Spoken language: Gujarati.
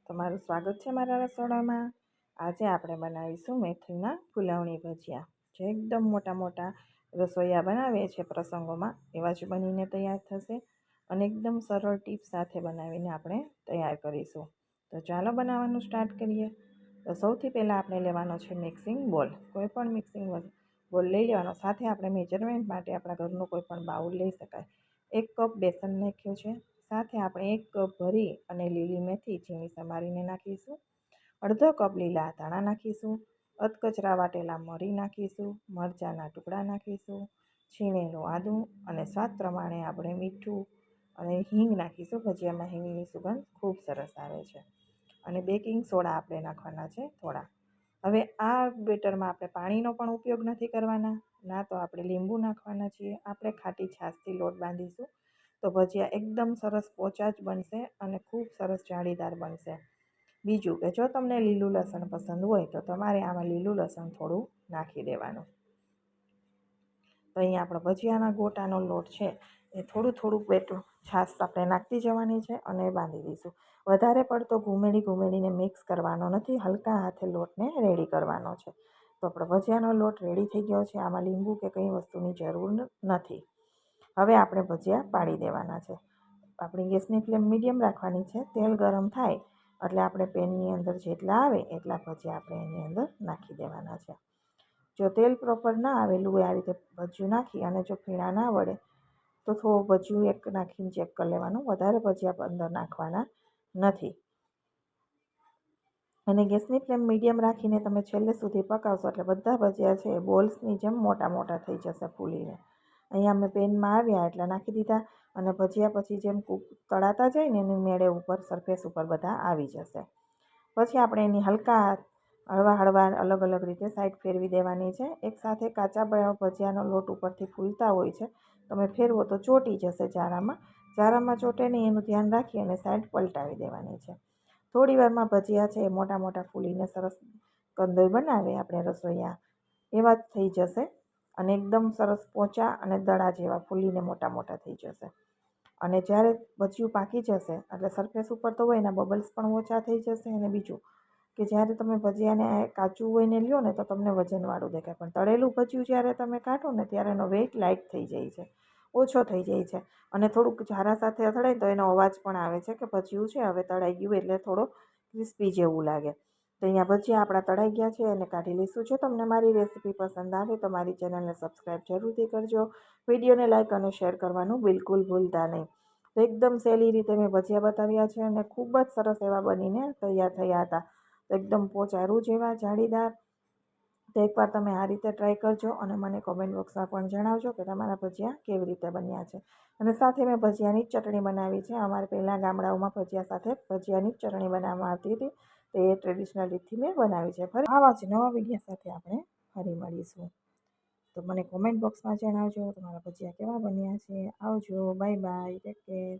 તમારું સ્વાગત છે મારા રસોડામાં। આજે આપણે બનાવીશું મેથીના ફુલાવણી ભજીયા, જે એકદમ મોટા મોટા રસોઈયા બનાવે છે પ્રસંગોમાં એવા જ બનીને તૈયાર થશે અને એકદમ સરળ ટીપ સાથે બનાવીને આપણે તૈયાર કરીશું। તો ચાલો બનાવવાનું સ્ટાર્ટ કરીએ। તો સૌથી પહેલાં આપણે લેવાનો છે મિક્સિંગ બોલ। કોઈ પણ મિક્સિંગ બોલ લઈ લેવાનો, સાથે આપણે મેજરમેન્ટ માટે આપણા ઘરનું કોઈ પણ બાઉલ લઈ શકાય। 1 કપ બેસન નાખ્યો છે, સાથે આપણે 1 કપ ભરી અને લીલી મેથી ઝીણી સમારીને નાખીશું। અડધો કપ લીલા ધાણા નાખીશું। અધકચરા વાટેલા મરી નાખીશું। મરચાંના ટુકડા નાખીશું। છીણેલું આદું અને સ્વાદ પ્રમાણે આપણે મીઠું અને હિંગ નાખીશું। ભજીયામાં હિંગની સુગંધ ખૂબ સરસ આવે છે। અને બેકિંગ સોડા આપણે નાખવાના છે થોડા। હવે આ બેટરમાં આપણે પાણીનો પણ ઉપયોગ નથી કરવાના, ના તો આપણે લીંબુ નાખવાના છીએ। આપણે ખાટી છાશથી લોટ બાંધીશું તો ભજીયા એકદમ સરસ પોચા જ બનશે અને ખૂબ સરસ જાળીદાર બનશે। બીજું કે જો તમને લીલું લસણ પસંદ હોય તો તમારે આમાં લીલું લસણ થોડું નાખી દેવાનું। તો અહીંયા આપણો ભજીયાના ગોટાનો લોટ છે એ થોડું બેટું છાશ આપણે નાખતી જવાની છે અને બાંધી દઈશું। વધારે પડતો ઘૂમેડીને મિક્સ કરવાનો નથી, હલકા હાથે લોટને રેડી કરવાનો છે। તો આપણો ભજીયાનો લોટ રેડી થઈ ગયો છે। આમાં લીંબુ કે કંઈ વસ્તુની જરૂર નથી। હવે આપણે ભજીયા પાડી દેવાના છે। આપણી ગેસની ફ્લેમ મીડિયમ રાખવાની છે। તેલ ગરમ થાય એટલે આપણે પેનની અંદર જેટલા આવે એટલા ભજીયા આપણે એની અંદર નાખી દેવાના છે। જો તેલ પ્રોપર ના આવેલું હોય, આ રીતે ભજીયું નાખી અને જો ફીણા ના વળે તો થોડું ભજીયું એક નાખીને ચેક કરી લેવાનું, વધારે ભજીયા અંદર નાખવાના નથી। અને ગેસની ફ્લેમ મીડિયમ રાખીને તમે છેલ્લે સુધી પકાવશો એટલે બધા ભજીયા છે એ બોલ્સની જેમ મોટા થઈ જશે ફૂલીને। અહીંયા અમે પેનમાં આવ્યા એટલે નાખી દીધા અને ભજીયા પછી જેમ તળાતા જાય ને એની મેળે ઉપર સરફેસ ઉપર બધા આવી જશે। પછી આપણે એની હળવા અલગ રીતે સાઈડ ફેરવી દેવાની છે। એકસાથે કાચા ભજીયાનો લોટ ઉપરથી ફૂલતા હોય છે, તમે ફેરવો તો ચોંટી જશે ચારામાં ચોંટે નહીં એનું ધ્યાન રાખી અને સાઈડ પલટાવી દેવાની છે। થોડી વારમાં ભજીયા છે એ મોટા ફૂલીને સરસ કંદોઈ બનાવે આપણે રસોઈયા એવા જ થઈ જશે અને એકદમ સરસ પોચા અને દડા જેવા ફૂલીને મોટા થઈ જશે। અને જ્યારે ભજીયું પાકી જશે એટલે સરફેસ ઉપર તો હોય એના બબલ્સ પણ ઓછા થઈ જશે। અને બીજું કે જ્યારે તમે ભજીયાને કાચું હોય ને લ્યો ને તો તમને વજનવાળું દેખાય, પણ તળેલું ભજીયું જ્યારે તમે કાઢો ને ત્યારે એનો વેઇટ લાઇટ થઈ જાય છે, ઓછો થઈ જાય છે અને થોડુંક ઝારા સાથે અથડાય તો એનો અવાજ પણ આવે છે કે ભજીયું છે હવે તળાઈ ગયું, એટલે થોડો ક્રિસ્પી જેવું લાગે। તો અહીંયા ભજીયા આપણા તળાઈ ગયા છે અને કાઢી લઈશું। જો તમને મારી રેસીપી પસંદ આવે તો મારી ચેનલને સબસ્ક્રાઈબ જરૂરથી કરજો। વિડીયોને લાઇક અને શેર કરવાનું બિલકુલ ભૂલતા નહીં। તો એકદમ સહેલી રીતે મેં ભજીયા બતાવ્યા છે અને ખૂબ જ સરસ એવા બનીને તૈયાર થયા હતા। તો એકદમ પોચા રૂ જેવા જાળીદાર। તો એકવાર તમે આ રીતે ટ્રાય કરજો અને મને કોમેન્ટ બોક્સમાં પણ જણાવજો કે તમારા ભજીયા કેવી રીતે બન્યા છે। અને સાથે મેં ભજીયાની જ ચટણી બનાવી છે। અમારે પહેલાં ગામડાઓમાં ભજીયા સાથે ભજીયાની જ ચટણી બનાવવામાં આવતી હતી, તો એ ટ્રેડિશનલ રીતથી મેં બનાવી છે। ફરી આવા જ નવા વિડીયો સાથે આપણે ફરી મળીશું। તો મને કોમેન્ટ બોક્સમાં જણાવજો તમારા ભજીયા કેવા બન્યા છે। આવજો, બાય બાય, ટેક કેર।